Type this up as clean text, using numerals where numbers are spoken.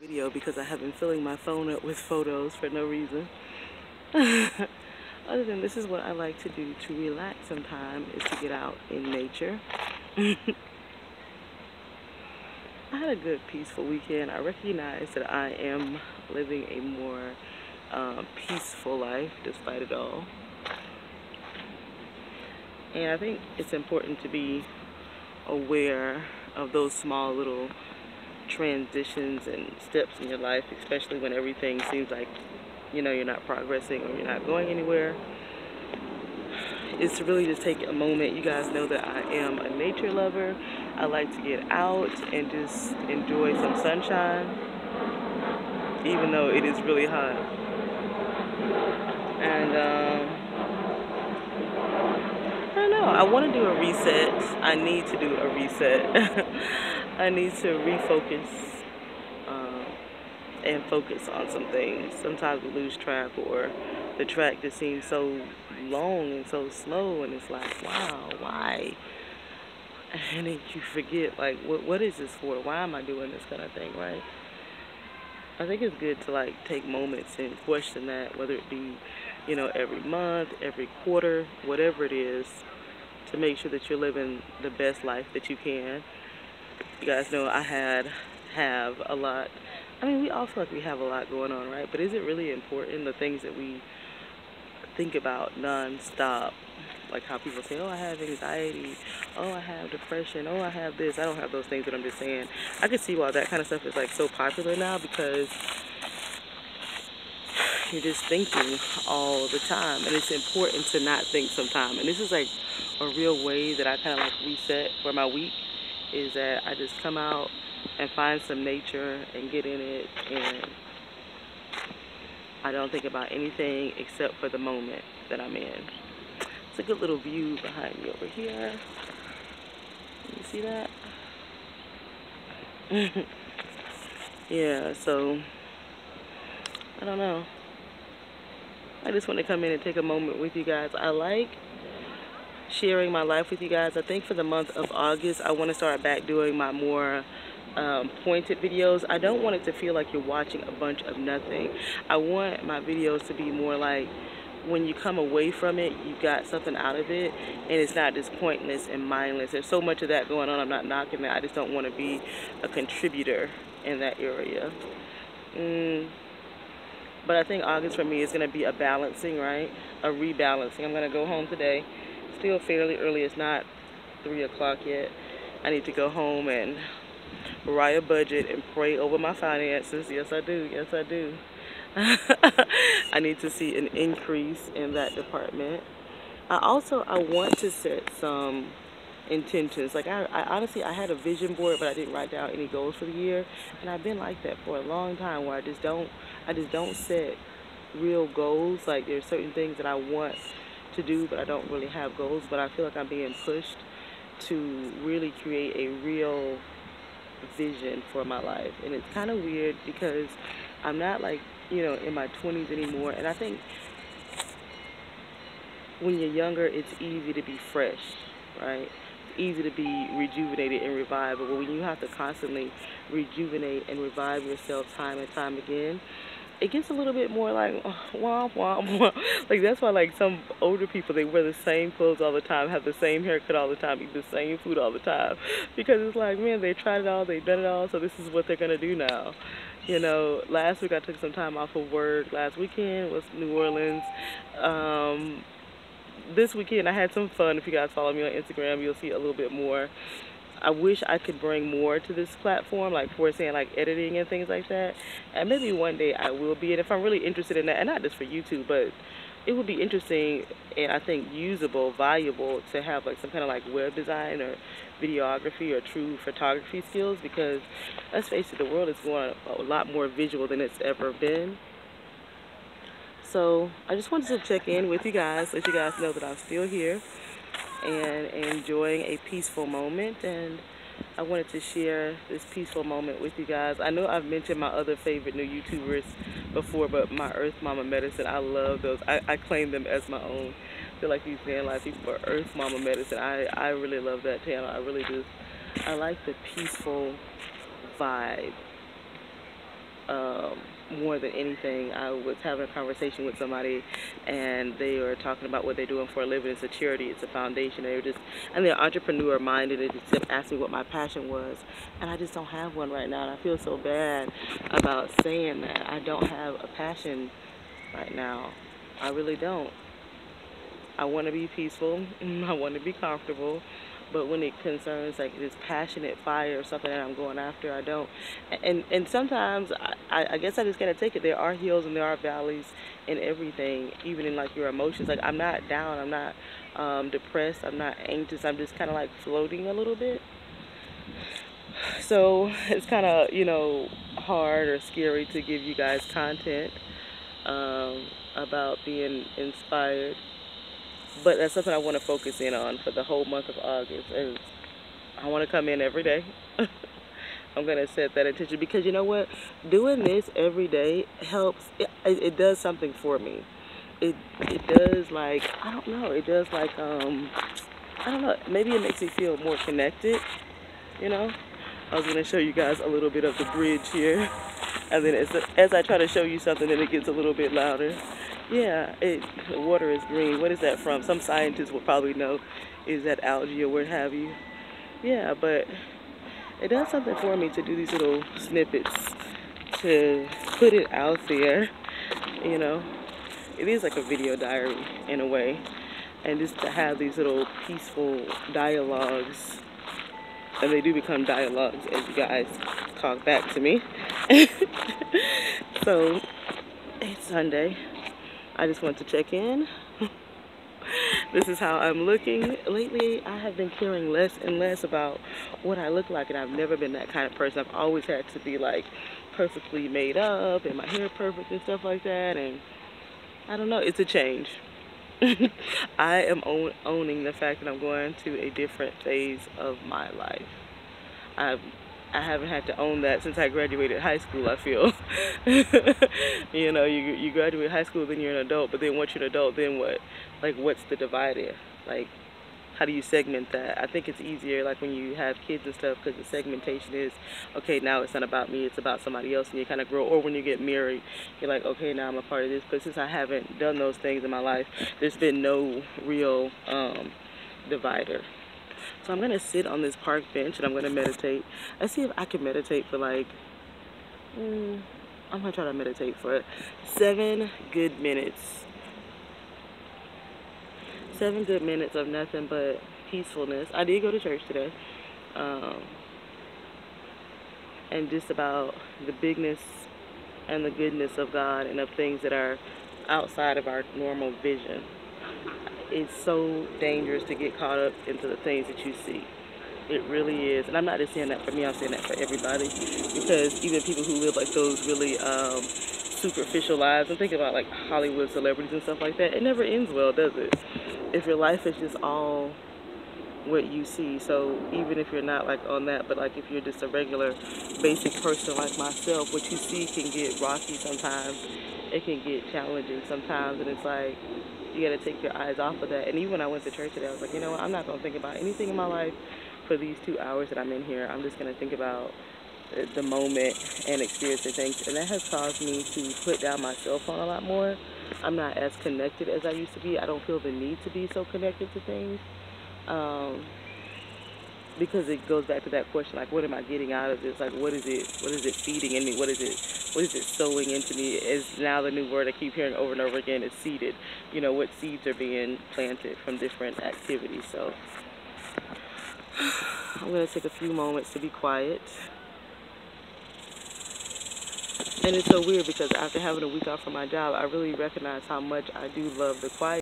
Video because I have been filling my phone up with photos for no reason. Other than this is what I like to do to relax sometime, is to get out in nature. I had a good peaceful weekend. I recognize that I am living a more peaceful life despite it all. And I think it's important to be aware of those small little transitions and steps in your life, especially when everything seems like, you know, you're not progressing or you're not going anywhere. Is to really just take a moment. You guys know that I am a nature lover. I like to get out and just enjoy some sunshine, even though it is really hot. And I don't know, I want to do a reset. I need to do a reset. I need to refocus and focus on some things. Sometimes we lose track, or the track just seems so long and so slow, and it's like, wow, why? And then you forget, like, what is this for? Why am I doing this kind of thing, right? I think it's good to, like, take moments and question that, whether it be, you know, every month, every quarter, whatever it is, to make sure that you're living the best life that you can. You guys know I have a lot. I mean, we all feel like we have a lot going on, right? But is it really important, the things that we think about non-stop? Like how people say, oh, I have anxiety, oh, I have depression, oh, I have this. I don't have those things, but I'm just saying, I can see why that kind of stuff is like so popular now, because you're just thinking all the time, and it's important to not think sometimes. And this is like a real way that I kind of like reset for my week, is that I just come out and find some nature and get in it, and I don't think about anything except for the moment that I'm in. It's a good little view behind me over here. You see that? Yeah, so I don't know. I just want to come in and take a moment with you guys. I like sharing my life with you guys. I think for the month of August, I want to start back doing my more pointed videos. I don't want it to feel like you're watching a bunch of nothing. I want my videos to be more like, when you come away from it, you got something out of it, and it's not just pointless and mindless. There's so much of that going on. I'm not knocking that. I just don't want to be a contributor in that area. But I think August for me is going to be a balancing, right? A rebalancing. I'm going to go home today. Still fairly early. It's not 3 o'clock yet. I need to go home and write a budget and pray over my finances. Yes, I do. Yes, I do. I need to see an increase in that department. I want to set some intentions. Like I honestly, I had a vision board, but I didn't write down any goals for the year, and I've been like that for a long time, where I just don't set real goals. Like there's certain things that I want to do, but I don't really have goals. But I feel like I'm being pushed to really create a real vision for my life, and it's kind of weird because I'm not, like, you know, in my 20s anymore, and I think when you're younger, it's easy to be fresh, right? It's easy to be rejuvenated and revived, but when you have to constantly rejuvenate and revive yourself time and time again, it gets a little bit more like, womp, womp, womp. Like, that's why, like, some older people, they wear the same clothes all the time, have the same haircut all the time, eat the same food all the time. Because it's like, man, they tried it all, they've done it all, so this is what they're going to do now. You know, last week I took some time off of work. Last weekend was New Orleans. This weekend I had some fun. If you guys follow me on Instagram, you'll see a little bit more. I wish I could bring more to this platform, like for saying, like, editing and things like that. And maybe one day I will be. And if I'm really interested in that, and not just for YouTube, but it would be interesting and I think usable, valuable to have like some kind of like web design or videography or true photography skills, because let's face it, the world is going a lot more visual than it's ever been. So I just wanted to check in with you guys, let you guys know that I'm still here and enjoying a peaceful moment, and I wanted to share this peaceful moment with you guys. I know I've mentioned my other favorite new YouTubers before, but my Earth Mama Medicine, I love those. I claim them as my own. I feel like these van life people are Earth Mama Medicine. I really love that channel. I really do. I like the peaceful vibe more than anything. I was having a conversation with somebody, and they were talking about what they're doing for a living. It's a charity, it's a foundation. They were just, and they're entrepreneur minded. They just asked me what my passion was, and I just don't have one right now. And I feel so bad about saying that. I don't have a passion right now. I really don't. I want to be peaceful. I want to be comfortable. But when it concerns like this passionate fire or something that I'm going after, I don't. And sometimes I guess I just gotta take it. There are hills and there are valleys in everything, even in like your emotions. Like I'm not down, I'm not depressed, I'm not anxious. I'm just kind of like floating a little bit. So it's kind of, you know, hard or scary to give you guys content about being inspired. But that's something I want to focus in on for the whole month of August. And I want to come in every day. I'm going to set that intention because you know what? Doing this every day helps. It does something for me. It does like, I don't know. It does like, I don't know. Maybe it makes me feel more connected, you know? I was going to show you guys a little bit of the bridge here. And then as I try to show you something, then it gets a little bit louder. Yeah, the water is green. What is that from? Some scientists will probably know. Is that algae or what have you? Yeah, but it does something for me to do these little snippets, to put it out there, you know. It is like a video diary in a way. And just to have these little peaceful dialogues, and they do become dialogues as you guys talk back to me. So, it's Sunday. I just want to check in. This is how I'm looking. Lately, I have been caring less and less about what I look like, and I've never been that kind of person. I've always had to be like perfectly made up and my hair perfect and stuff like that, and I don't know, it's a change. I am owning the fact that I'm going to a different phase of my life. I haven't had to own that since I graduated high school, I feel. You know, you graduate high school, then you're an adult, but then once you're an adult, then what? Like, what's the divider? Like, how do you segment that? I think it's easier, like, when you have kids and stuff, because the segmentation is, okay, now it's not about me, it's about somebody else, and you kind of grow. Or when you get married, you're like, okay, now I'm a part of this. But since I haven't done those things in my life, there's been no real divider. So I'm going to sit on this park bench and I'm going to meditate. Let's see if I can meditate for like, I'm going to try to meditate for 7 good minutes. 7 good minutes of nothing but peacefulness. I did go to church today. And just about the bigness and the goodness of God and of things that are outside of our normal vision. It's so dangerous to get caught up into the things that you see. It really is. And I'm not just saying that for me, I'm saying that for everybody. Because even people who live like those really superficial lives, I'm thinking about like Hollywood celebrities and stuff like that, it never ends well, does it? If your life is just all what you see. So even if you're not like on that, but like if you're just a regular basic person like myself, what you see can get rocky sometimes. It can get challenging sometimes, and it's like you got to take your eyes off of that. And even when I went to church today, I was like, you know what, I'm not going to think about anything in my life for these 2 hours that I'm in here. I'm just going to think about the moment and experiencing things. And that has caused me to put down my cell phone a lot more. I'm not as connected as I used to be. I don't feel the need to be so connected to things. Because it goes back to that question, like, what am I getting out of this? Like, what is it feeding in me? What is it sowing into me? Is now the new word I keep hearing over and over again is seeded. You know, what seeds are being planted from different activities. So I'm going to take a few moments to be quiet. And it's so weird because after having a week off from my job, I really recognize how much I do love the quiet.